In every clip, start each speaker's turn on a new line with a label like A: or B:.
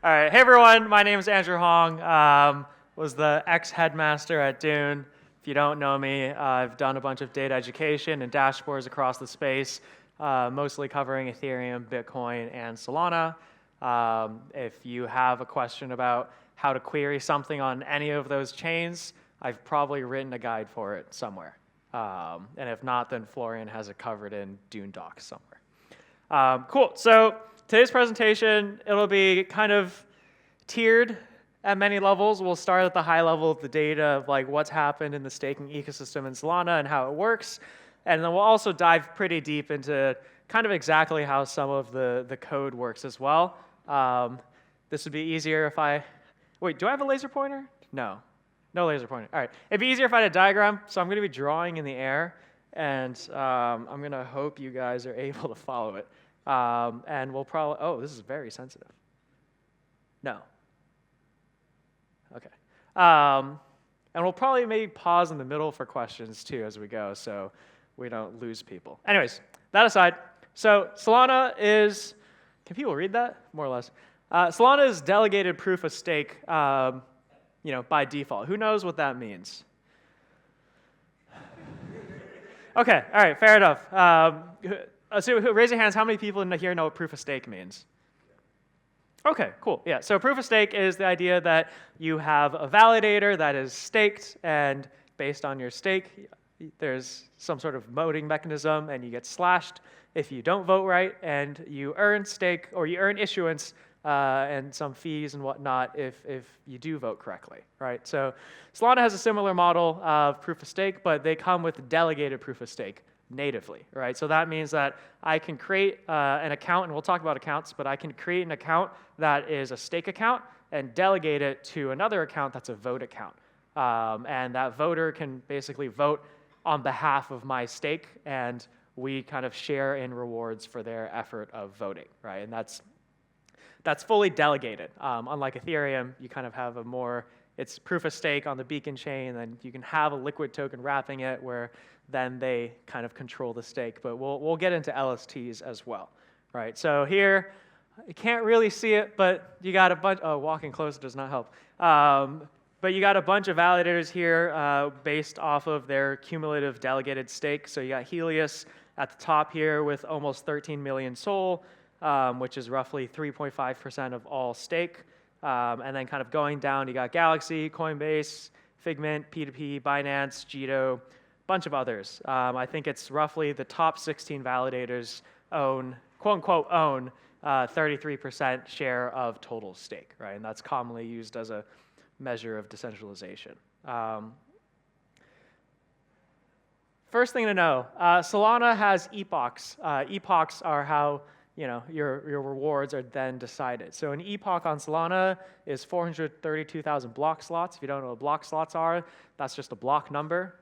A: All right, hey everyone, my name is Andrew Hong. Was the ex-headmaster at Dune. If you don't know me, I've done a bunch of data education and dashboards across the space, mostly covering Ethereum, Bitcoin, and Solana. If you have a question about how to query something on any of those chains, I've probably written a guide for it somewhere. And if not, then Florian has it covered in Dune docs somewhere. Cool, so today's presentation, it'll be kind of tiered at many levels. We'll start at the high level of the data of like what's happened in the staking ecosystem in Solana and how it works. And then we'll also dive pretty deep into kind of exactly how some of the code works as well. This would be easier if I, wait, do I have a laser pointer? No laser pointer. All right, it'd be easier if I had a diagram. So I'm gonna be drawing in the air and I'm gonna hope you guys are able to follow it. And we'll probably, oh, this is very sensitive. No. Okay. And we'll probably maybe pause in the middle for questions too as we go so we don't lose people. Anyways, that aside, so Solana is, can people read that? More or less. Solana is delegated proof of stake, by default. Who knows what that means? Okay, all right, fair enough. So raise your hands, how many people in here know what proof of stake means? Okay, cool, yeah. So proof of stake is the idea that you have a validator that is staked, and based on your stake, there's some sort of voting mechanism, and you get slashed if you don't vote right, and you earn stake, or you earn issuance, and some fees and whatnot if you do vote correctly, right? So Solana has a similar model of proof of stake, but they come with delegated proof of stake natively, right? So that means that I can create an account, and we'll talk about accounts, but I can create an account that is a stake account and delegate it to another account that's a vote account. And that voter can basically vote on behalf of my stake, and we kind of share in rewards for their effort of voting, right? And that's fully delegated. Unlike Ethereum, you kind of have a more, it's proof of stake on the beacon chain, and then you can have a liquid token wrapping it where then they kind of control the stake. But we'll get into LSTs as well, right? So here, you can't really see it, but you got a bunch, oh, walking closer does not help. But you got a bunch of validators here based off of their cumulative delegated stake. So you got Helios at the top here with almost 13 million SOL, which is roughly 3.5% of all stake. And then kind of going down, you got Galaxy, Coinbase, Figment, P2P, Binance, Jito, bunch of others. I think it's roughly the top 16 validators own, quote unquote, own 33% share of total stake, right? And that's commonly used as a measure of decentralization. First thing to know, Solana has epochs. Epochs are how your rewards are then decided. So an epoch on Solana is 432,000 block slots. If you don't know what block slots are, that's just a block number.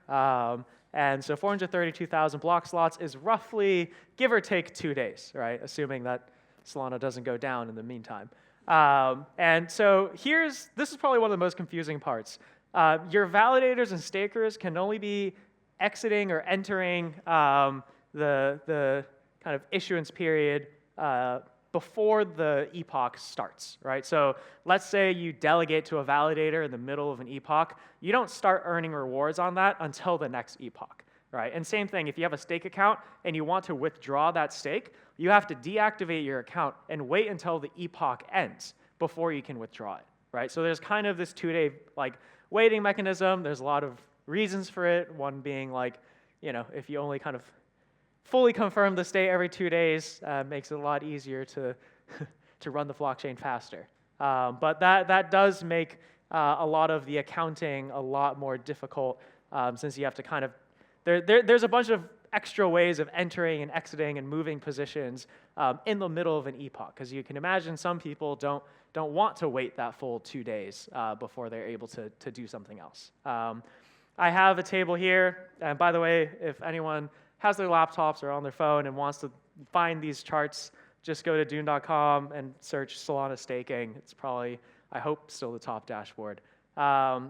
A: And so 432,000 block slots is roughly, give or take, 2 days, right? Assuming that Solana doesn't go down in the meantime. And so this is probably one of the most confusing parts. Your validators and stakers can only be exiting or entering the kind of issuance period before the epoch starts, right? So let's say you delegate to a validator in the middle of an epoch. You don't start earning rewards on that until the next epoch, right? And same thing, if you have a stake account and you want to withdraw that stake, you have to deactivate your account and wait until the epoch ends before you can withdraw it, right? So there's kind of this 2-day waiting mechanism. There's a lot of reasons for it. One being if you only kind of fully confirm the state every 2 days, makes it a lot easier to run the blockchain faster. But that does make a lot of the accounting a lot more difficult since you have to kind of, there's a bunch of extra ways of entering and exiting and moving positions in the middle of an epoch, because you can imagine some people don't want to wait that full 2 days before they're able to do something else. I have a table here, and by the way, if anyone has their laptops or on their phone and wants to find these charts, just go to Dune.com and search Solana staking. It's probably, I hope, still the top dashboard. And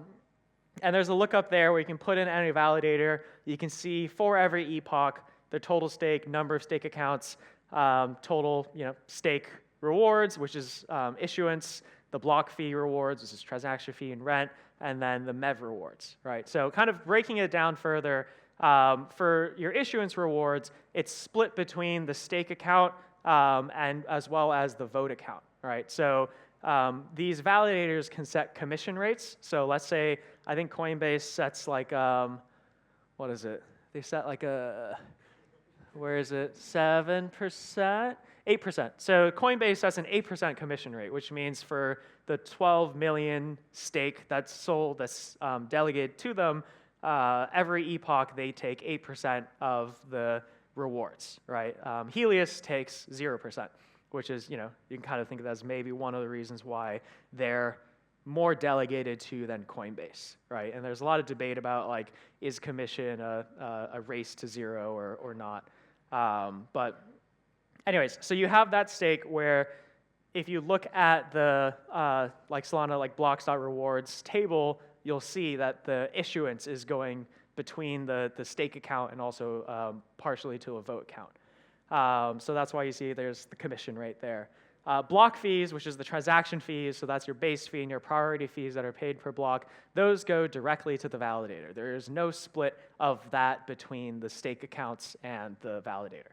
A: there's a lookup there where you can put in any validator. You can see for every epoch, the total stake, number of stake accounts, total stake rewards, which is issuance, the block fee rewards, which is transaction fee and rent, and then the MEV rewards, right? So kind of breaking it down further, for your issuance rewards, it's split between the stake account and as well as the vote account, right? So these validators can set commission rates. So let's say, I think Coinbase sets like, what is it? They set like where is it? 7%? 8%. So Coinbase sets an 8% commission rate, which means for the 12 million stake that's sold, that's delegated to them, every epoch they take 8% of the rewards, right? Helios takes 0%, which is, you can kind of think of that as maybe one of the reasons why they're more delegated to than Coinbase, right? And there's a lot of debate about, like, is commission a race to zero or not? But anyways, so you have that stake where if you look at the like Solana, like blocks.rewards table, you'll see that the issuance is going between the stake account and also partially to a vote account. So that's why you see there's the commission rate there. Block fees, which is the transaction fees, so that's your base fee and your priority fees that are paid per block, those go directly to the validator. There is no split of that between the stake accounts and the validator.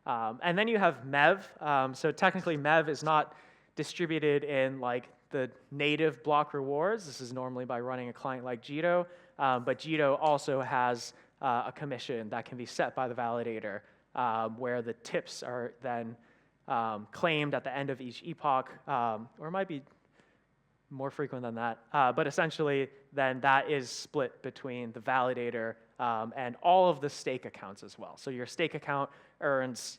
A: And then you have MEV. So technically MEV is not distributed in like the native block rewards. This is normally by running a client like Jito, but Jito also has a commission that can be set by the validator where the tips are then claimed at the end of each epoch, or it might be more frequent than that. But essentially, then that is split between the validator and all of the stake accounts as well. So your stake account earns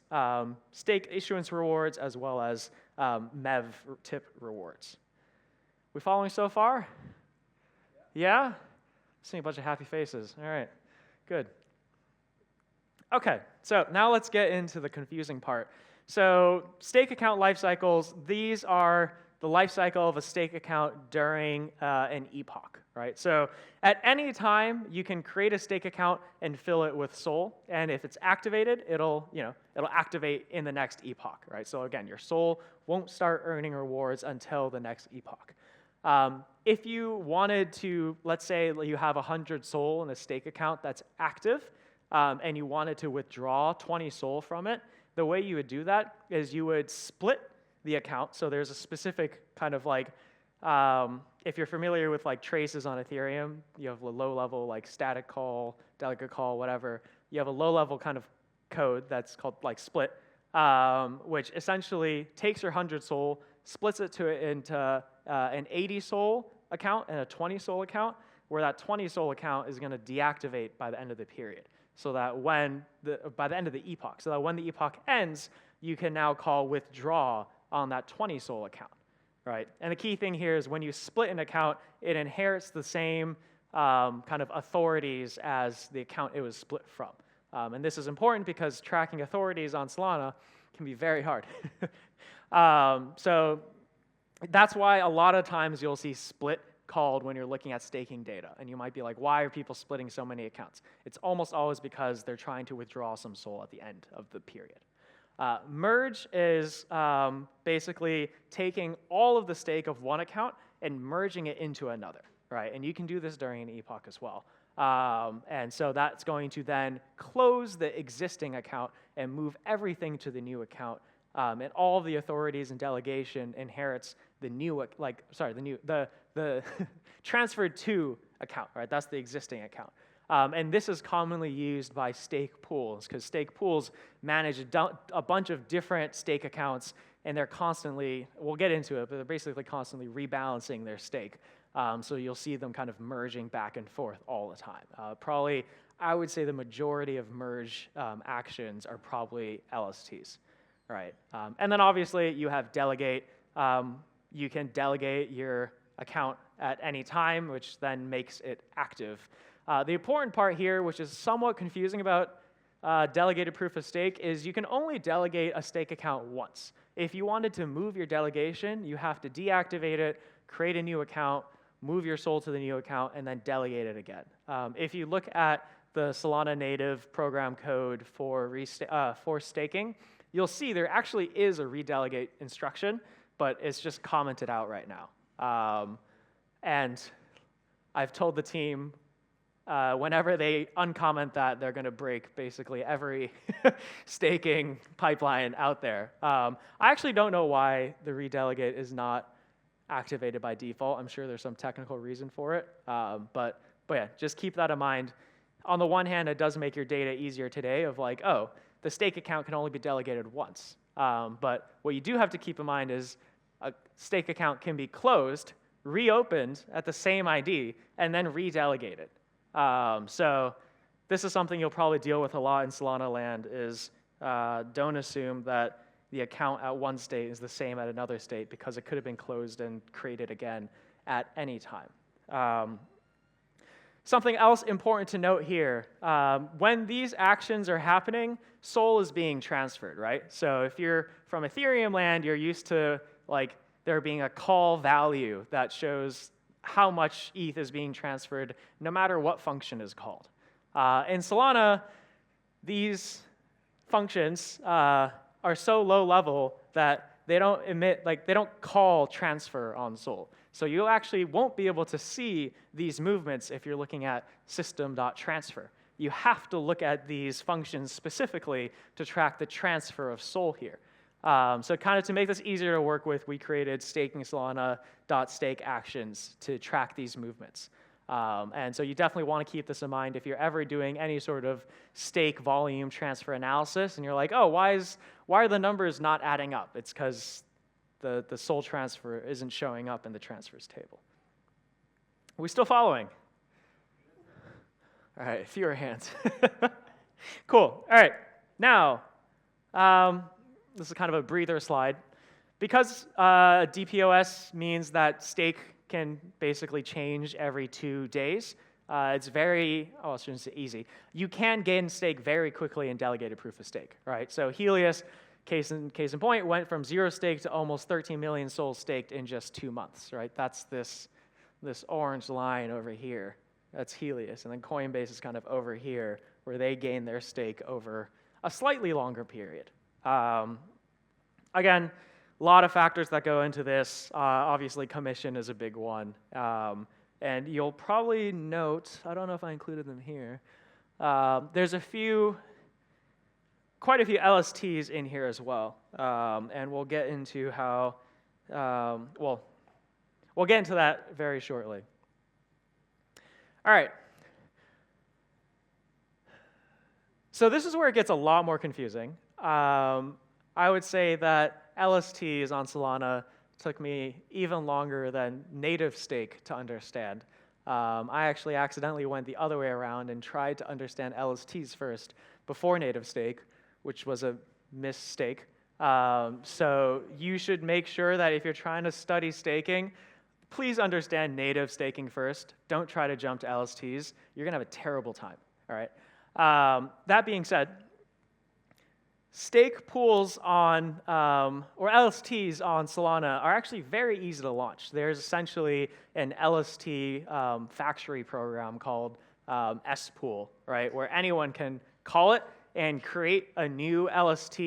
A: stake issuance rewards as well as MEV tip rewards. We following so far? Yeah? Seeing a bunch of happy faces. All right, good. Okay, so now let's get into the confusing part. So stake account life cycles, these are the life cycle of a stake account during an epoch, right? So at any time, you can create a stake account and fill it with SOL, and if it's activated, it'll activate in the next epoch, right? So again, your SOL won't start earning rewards until the next epoch. If you wanted to, let's say you have 100 SOL in a stake account that's active, and you wanted to withdraw 20 SOL from it, the way you would do that is you would split the account. So there's a specific kind of like, if you're familiar with like traces on Ethereum, you have a low-level like static call, delegate call, whatever. You have a low-level kind of code that's called like split, which essentially takes your 100 SOL, splits it into an 80 SOL account and a 20 SOL account, where that 20 SOL account is going to deactivate by the end of the period. So that by the end of the epoch, so that when the epoch ends, you can now call withdraw on that 20 SOL account, right? And the key thing here is when you split an account, it inherits the same kind of authorities as the account it was split from. And this is important because tracking authorities on Solana can be very hard. So that's why a lot of times you'll see split called when you're looking at staking data. And you might be like, why are people splitting so many accounts? It's almost always because they're trying to withdraw some SOL at the end of the period. Merge is basically taking all of the stake of one account and merging it into another, right? And you can do this during an epoch as well. And so that's going to then close the existing account and move everything to the new account. And all of the authorities and delegation inherits the new, the transferred to account, right? That's the existing account. And this is commonly used by stake pools because stake pools manage a bunch of different stake accounts, and they're constantly, we'll get into it, but they're basically constantly rebalancing their stake. So you'll see them kind of merging back and forth all the time. Probably, I would say the majority of merge actions are probably LSTs, right? And then obviously you have delegate. You can delegate your account at any time, which then makes it active. The important part here, which is somewhat confusing about delegated proof of stake, is you can only delegate a stake account once. If you wanted to move your delegation, you have to deactivate it, create a new account, move your SOL to the new account, and then delegate it again. If you look at the Solana native program code for staking, you'll see there actually is a redelegate instruction, but it's just commented out right now. And I've told the team whenever they uncomment that, they're going to break basically every staking pipeline out there. I actually don't know why the redelegate is not activated by default. I'm sure there's some technical reason for it. But yeah, just keep that in mind. On the one hand, it does make your data easier today of like, oh, the stake account can only be delegated once. But what you do have to keep in mind is a stake account can be closed, reopened at the same ID, and then redelegated. So this is something you'll probably deal with a lot in Solana land is don't assume that the account at one state is the same at another state because it could have been closed and created again at any time. Something else important to note here, when these actions are happening, SOL is being transferred, right? So if you're from Ethereum land, you're used to like there being a call value that shows how much ETH is being transferred no matter what function is called. In Solana, these functions are so low level that they don't emit, like they don't call transfer on SOL. So you actually won't be able to see these movements if you're looking at system.transfer. You have to look at these functions specifically to track the transfer of SOL here. So kind of to make this easier to work with, we created staking Solana.stake actions to track these movements. And so you definitely want to keep this in mind if you're ever doing any sort of stake volume transfer analysis and you're like, oh, why are the numbers not adding up? It's because the SOL transfer isn't showing up in the transfers table. Are we still following? All right, fewer hands. Cool. All right, now, this is kind of a breather slide. Because DPoS means that stake can basically change every 2 days, it's very, I shouldn't say easy. You can gain stake very quickly in delegated proof of stake, right? So Helios, case in point, went from 0 stake to almost 13 million souls staked in just 2 months, right? That's this orange line over here. That's Helios. And then Coinbase is kind of over here, where they gain their stake over a slightly longer period. Again, a lot of factors that go into this. Obviously, commission is a big one. And you'll probably note, I don't know if I included them here, there's quite a few LSTs in here as well. And we'll get into how, we'll get into that very shortly. All right. So this is where it gets a lot more confusing. I would say that LSTs on Solana took me even longer than native stake to understand. I actually accidentally went the other way around and tried to understand LSTs first before native stake, which was a mistake. So you should make sure that if you're trying to study staking, please understand native staking first. Don't try to jump to LSTs. You're going to have a terrible time. All right. That being said, stake pools on, or LSTs on Solana are actually very easy to launch. There's essentially an LST factory program called S-Pool, right, where anyone can call it and create a new LST,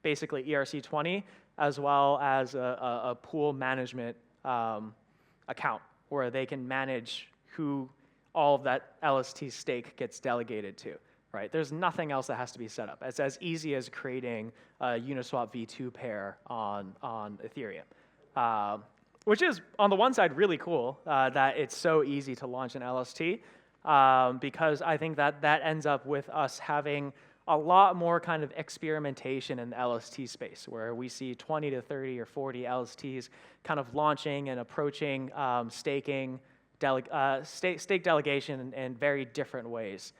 A: basically ERC20, as well as a pool management account where they can manage who all of that LST stake gets delegated to. Right? There's nothing else that has to be set up. It's as easy as creating a Uniswap v2 pair on Ethereum, which is, on the one side, really cool that it's so easy to launch an LST, because I think that ends up with us having a lot more kind of experimentation in the LST space, where we see 20 to 30 or 40 LSTs kind of launching and approaching staking, stake delegation in very different ways.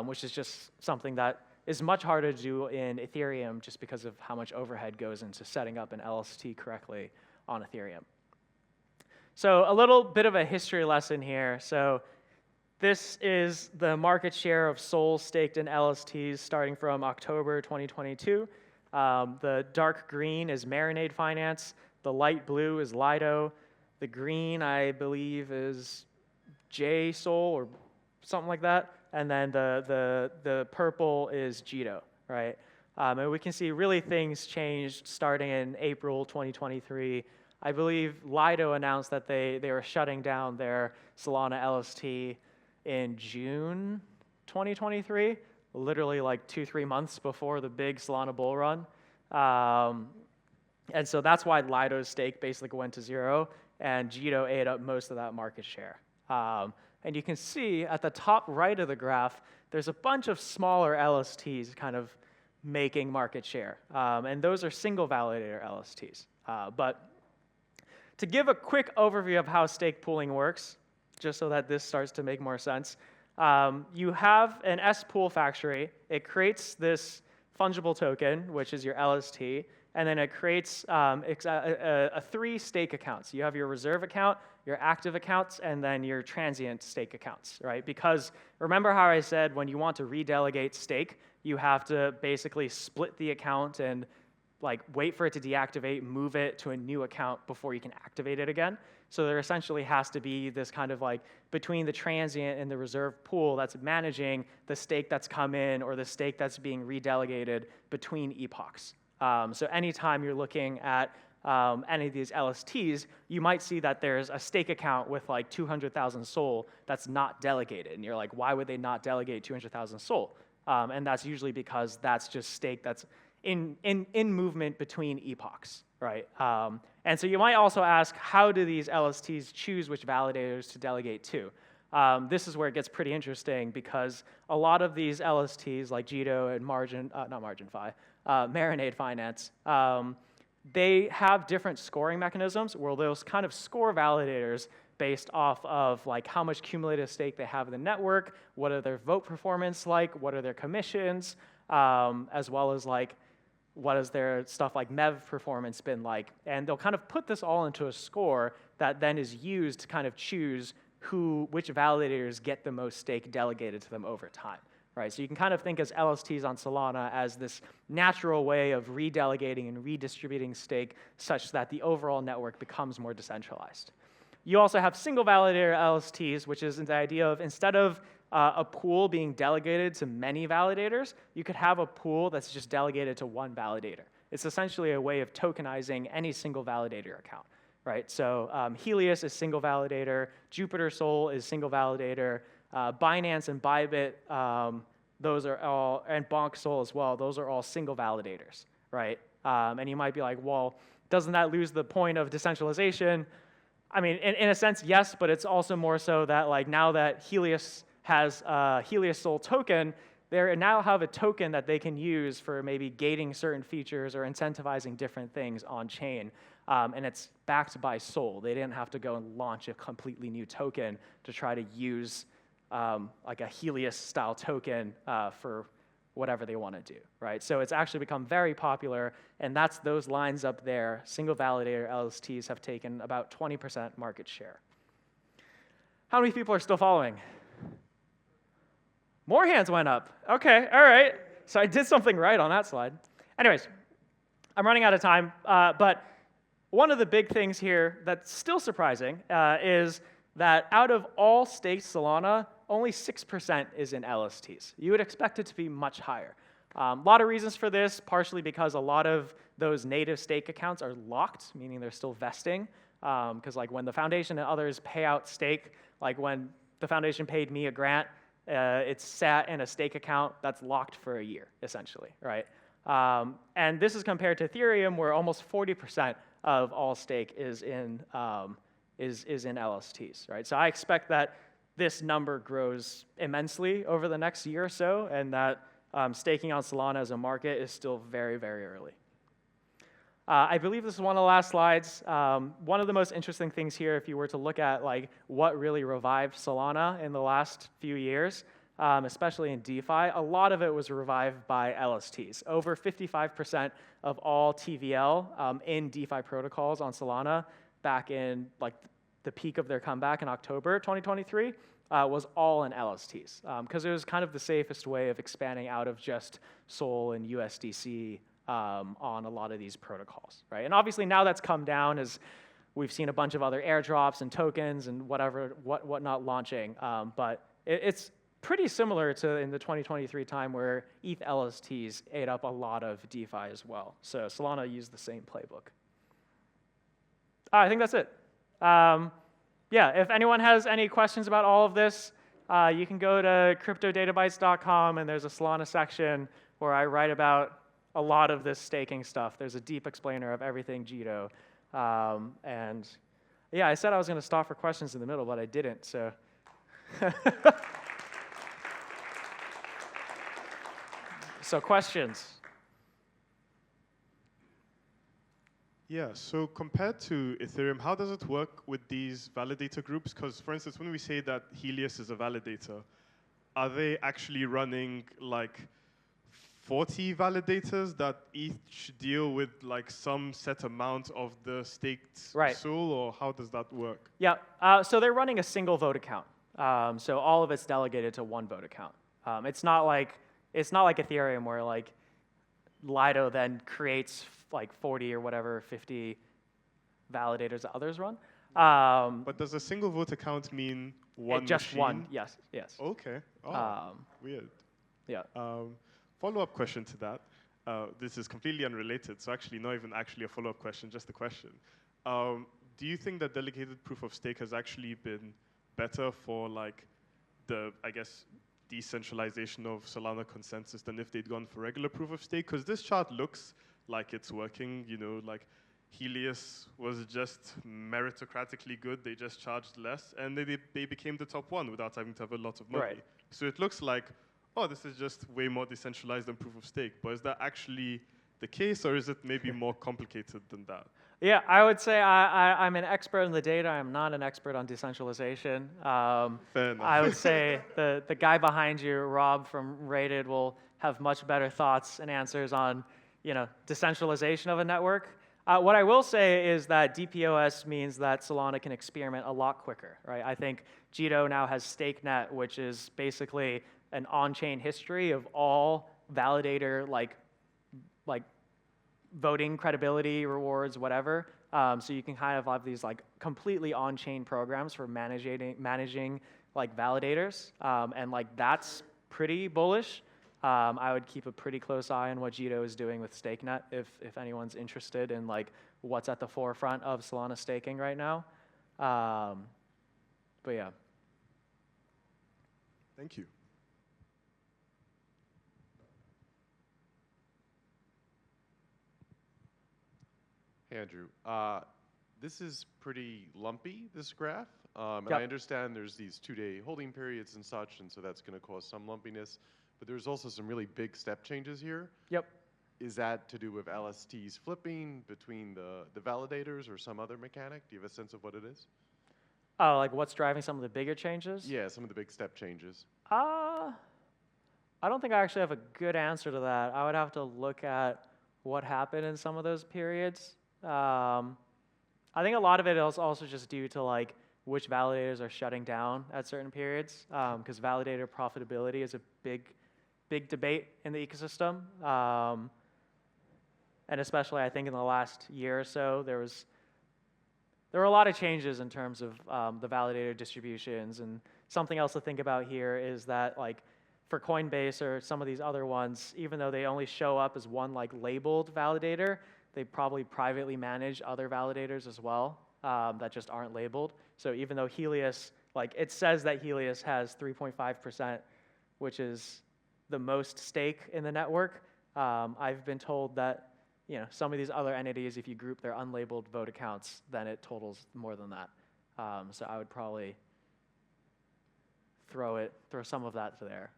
A: Which is just something that is much harder to do in Ethereum just because of how much overhead goes into setting up an LST correctly on Ethereum. So a little bit of a history lesson here. So this is the market share of SOL staked in LSTs starting from October 2022. The dark green is Marinade Finance. The light blue is Lido. The green, I believe, is JSOL or something like that. And then the purple is Jito, right? And we can see really things changed starting in April 2023 I believe Lido announced that they were shutting down their Solana LST in June 2023, literally like 2-3 months before the big Solana bull run. And so that's why Lido's stake basically went to zero, and Jito ate up most of that market share. And you can see at the top right of the graph, there's a bunch of smaller LSTs kind of making market share. And those are single validator LSTs. But to give a quick overview of how stake pooling works, just so that this starts to make more sense, you have an S-pool factory. It creates this fungible token, which is your LST, and then it creates 3 stake accounts. You have your reserve account, your active accounts, and then your transient stake accounts, right? Because remember how I said when you want to redelegate stake, you have to basically split the account and like wait for it to deactivate, move it to a new account before you can activate it again. So there essentially has to be this kind of like between the transient and the reserve pool that's managing the stake that's come in or the stake that's being redelegated between epochs. So anytime you're looking at any of these LSTs, you might see that there's a stake account with like 200,000 SOL that's not delegated. And you're like, why would they not delegate 200,000 SOL? And that's usually because that's just stake that's in movement between epochs, right? And so you might also ask, how do these LSTs choose which validators to delegate to? This is where it gets pretty interesting because a lot of these LSTs like Jito and Marinade Finance, they have different scoring mechanisms where they'll kind of score validators based off of like how much cumulative stake they have in the network, what are their vote performance like, what are their commissions, as well as like what has their stuff like MEV performance been like. And they'll kind of put this all into a score that then is used to kind of choose which validators get the most stake delegated to them over time. Right, so you can kind of think as LSTs on Solana as this natural way of redelegating and redistributing stake such that the overall network becomes more decentralized. You also have single validator LSTs, which is the idea of instead of a pool being delegated to many validators, you could have a pool that's just delegated to one validator. It's essentially a way of tokenizing any single validator account. Right, so Helios is single validator, Jupiter Sol is single validator, Binance and Bybit, those are all, and Bonk Sol as well, those are all single validators, right? And you might be like, well, doesn't that lose the point of decentralization? I mean, in a sense, yes, but it's also more so that like now that Helios has a Helios Sol token, they now have a token that they can use for maybe gating certain features or incentivizing different things on chain. And it's backed by Sol. They didn't have to go and launch a completely new token to try to use like a Helios-style token for whatever they want to do, right? So it's actually become very popular, and that's those lines up there. Single validator LSTs have taken about 20% market share. How many people are still following? More hands went up. Okay, all right. So I did something right on that slide. Anyways, I'm running out of time, but one of the big things here that's still surprising is that out of all staked Solana, only 6% is in LSTs. You would expect it to be much higher. A lot of reasons for this, partially because a lot of those native stake accounts are locked, meaning they're still vesting. Because like when the foundation and others pay out stake, like when the foundation paid me a grant, it's sat in a stake account that's locked for a year, essentially, right? And this is compared to Ethereum, where almost 40% of all stake is in LSTs, right? So I expect that this number grows immensely over the next year or so, and that staking on Solana as a market is still very, very early. I believe this is one of the last slides. One of the most interesting things here, if you were to look at like what really revived Solana in the last few years, especially in DeFi, a lot of it was revived by LSTs. Over 55% of all TVL in DeFi protocols on Solana back in like the peak of their comeback in October 2023 was all in LSTs because it was kind of the safest way of expanding out of just Sol and USDC on a lot of these protocols, right? And obviously now that's come down as we've seen a bunch of other airdrops and tokens and whatnot launching, but it's pretty similar to in the 2023 time where ETH LSTs ate up a lot of DeFi as well. So Solana used the same playbook. I think that's it. Yeah, if anyone has any questions about all of this, you can go to cryptodatabytes.com, and there's a Solana section where I write about a lot of this staking stuff. There's a deep explainer of everything Jito. And yeah, I said I was going to stop for questions in the middle, but I didn't, so. So questions?
B: Yeah, so compared to Ethereum, how does it work with these validator groups? Because, for instance, when we say that Helios is a validator, are they actually running like 40 validators that each deal with like some set amount of the staked SOL, or how does that work?
A: Yeah, so they're running a single vote account. So all of it's delegated to one vote account. It's not like Ethereum where like Lido then creates like 40 or whatever, 50 validators that others run.
B: But does a single vote account mean one
A: just
B: machine?
A: one, yes.
B: Okay. Oh, weird.
A: Yeah.
B: Follow-up question to that. This is completely unrelated, so actually not even actually a follow-up question, just a question. Do you think that delegated proof of stake has actually been better for like the, I guess, decentralization of Solana consensus than if they'd gone for regular proof of stake? Because this chart looks like it's working, you know, like Helios was just meritocratically good, they just charged less, and they became the top one without having to have a lot of money.
A: Right.
B: So it looks like, oh, this is just way more decentralized than proof of stake. But is that actually the case, or is it maybe more complicated than that?
A: Yeah, I would say I'm an expert in the data. I'm not an expert on decentralization.
B: Fair enough.
A: I would say the guy behind you, Rob from Rated, will have much better thoughts and answers on, you know, decentralization of a network. What I will say is that DPoS means that Solana can experiment a lot quicker, right? I think Jito now has StakeNet, which is basically an on-chain history of all validator like voting credibility, rewards, whatever. So you can kind of have these like completely on-chain programs for managing like validators, and like that's pretty bullish. I would keep a pretty close eye on what Jito is doing with StakeNet if anyone's interested in like what's at the forefront of Solana staking right now. But yeah.
B: Thank you.
C: Hey, Andrew. This is pretty lumpy, this graph. And
A: Yep.
C: I understand there's these 2-day holding periods and such, and so that's going to cause some lumpiness. But there's also some really big step changes here.
A: Yep.
C: Is that to do with LSTs flipping between the validators or some other mechanic? Do you have a sense of what it is?
A: Oh, like what's driving some of the bigger changes?
C: Yeah, some of the big step changes.
A: I don't think I actually have a good answer to that. I would have to look at what happened in some of those periods. I think a lot of it is also just due to like which validators are shutting down at certain periods, because validator profitability is a big debate in the ecosystem. And especially I think in the last year or so, there were a lot of changes in terms of the validator distributions. And something else to think about here is that like for Coinbase or some of these other ones, even though they only show up as one like labeled validator, they probably privately manage other validators as well that just aren't labeled. So even though Helios, like it says that Helios has 3.5%, which is the most stake in the network, I've been told that, you know, some of these other entities, if you group their unlabeled vote accounts, then it totals more than that. So I would probably throw some of that to there,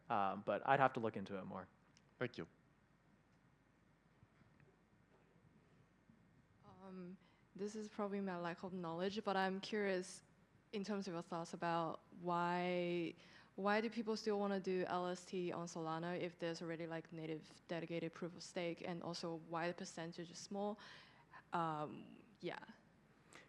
A: but I'd have to look into it more.
C: Thank you.
D: This is probably my lack of knowledge, but I'm curious in terms of your thoughts about why do people still want to do LST on Solana if there's already like native dedicated proof of stake, and also why the percentage is small? Yeah.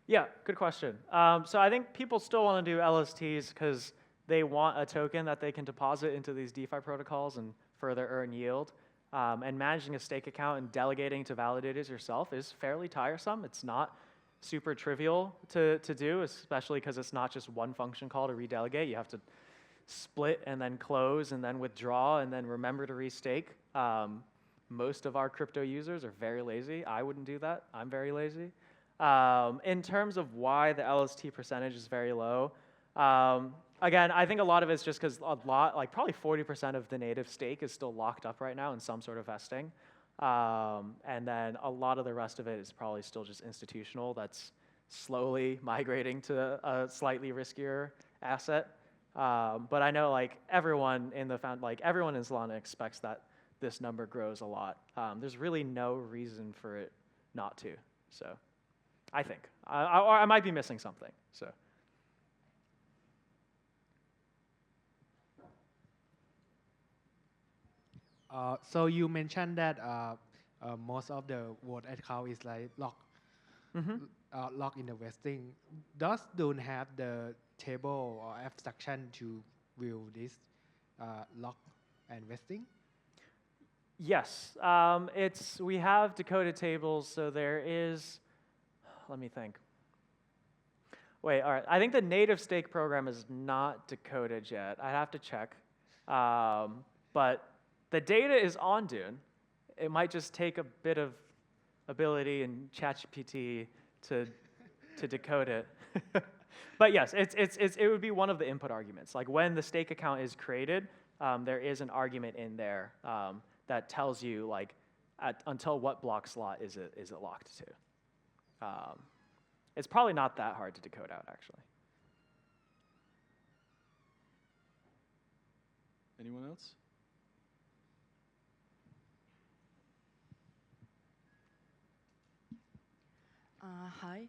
A: Yeah, good question. So I think people still want to do LSTs because they want a token that they can deposit into these DeFi protocols and further earn yield. And managing a stake account and delegating to validators yourself is fairly tiresome. It's not super trivial to do, especially because it's not just one function call to redelegate. You have to split and then close and then withdraw and then remember to restake. Most of our crypto users are very lazy. I wouldn't do that. I'm very lazy. In terms of why the LST percentage is very low, again, I think a lot of it's just because like probably 40% of the native stake is still locked up right now in some sort of vesting. And then a lot of the rest of it is probably still just institutional that's slowly migrating to a slightly riskier asset. But I know like everyone in everyone in Solana expects that this number grows a lot. There's really no reason for it not to. So I think I might be missing something. So.
E: So you mentioned that most of the vote account is like locked in the vesting. Does Dune have the table or abstraction to view this lock and vesting?
A: Yes, we have decoded tables, so there is. Let me think. Wait, all right. I think the native stake program is not decoded yet. I'd have to check, but the data is on Dune. It might just take a bit of ability in ChatGPT to decode it. But yes, it would be one of the input arguments. Like when the stake account is created, there is an argument in there that tells you like until what block slot is it locked to. It's probably not that hard to decode out, actually.
F: Anyone else?
G: Hi.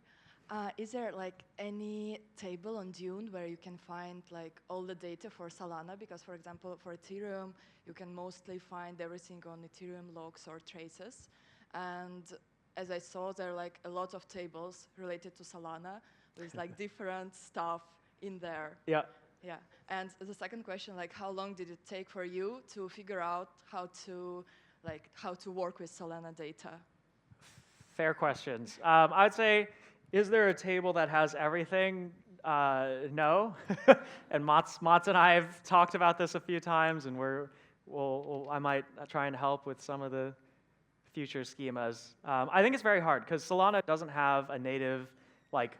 G: Is there like any table on Dune where you can find like all the data for Solana? Because for example, for Ethereum, you can mostly find everything on Ethereum logs or traces. And as I saw, there are like a lot of tables related to Solana with like different stuff in there.
A: Yeah.
G: Yeah. And the second question, like how long did it take for you to figure out how to work with Solana data?
A: Fair questions. I would say, is there a table that has everything? No. And Mats and I have talked about this a few times, and I might try and help with some of the future schemas. I think it's very hard because Solana doesn't have a native like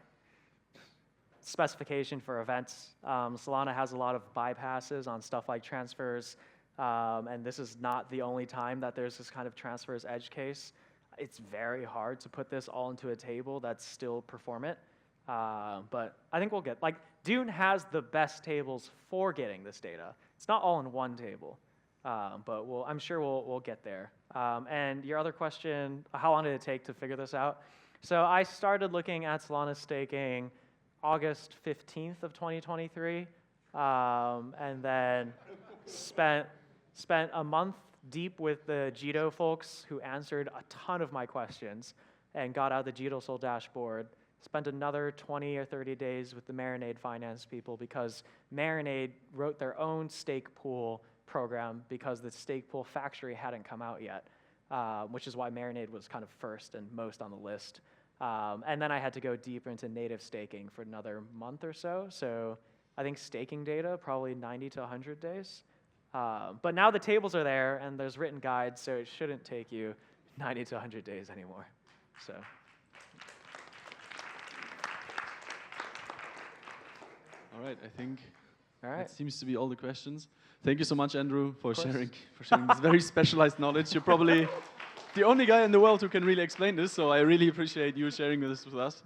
A: specification for events. Solana has a lot of bypasses on stuff like transfers, and this is not the only time that there's this kind of transfers edge case. It's very hard to put this all into a table that's still performant, but I think we'll get, like, Dune has the best tables for getting this data. It's not all in one table, but I'm sure we'll get there. And your other question, how long did it take to figure this out? So I started looking at Solana staking August 15th of 2023, and then spent a month deep with the Jito folks who answered a ton of my questions and got out the Jito Sol dashboard. Spent another 20 or 30 days with the Marinade finance people because Marinade wrote their own stake pool program because the stake pool factory hadn't come out yet, which is why Marinade was kind of first and most on the list. And then I had to go deeper into native staking for another month or so. So I think staking data, probably 90 to 100 days. But now the tables are there and there's written guides, so it shouldn't take you 90 to 100 days anymore. So.
F: All right, I think
A: All right.
F: that seems to be all the questions. Thank you so much, Andrew, for sharing this very specialized knowledge. You're probably the only guy in the world who can really explain this, so I really appreciate you sharing this with us.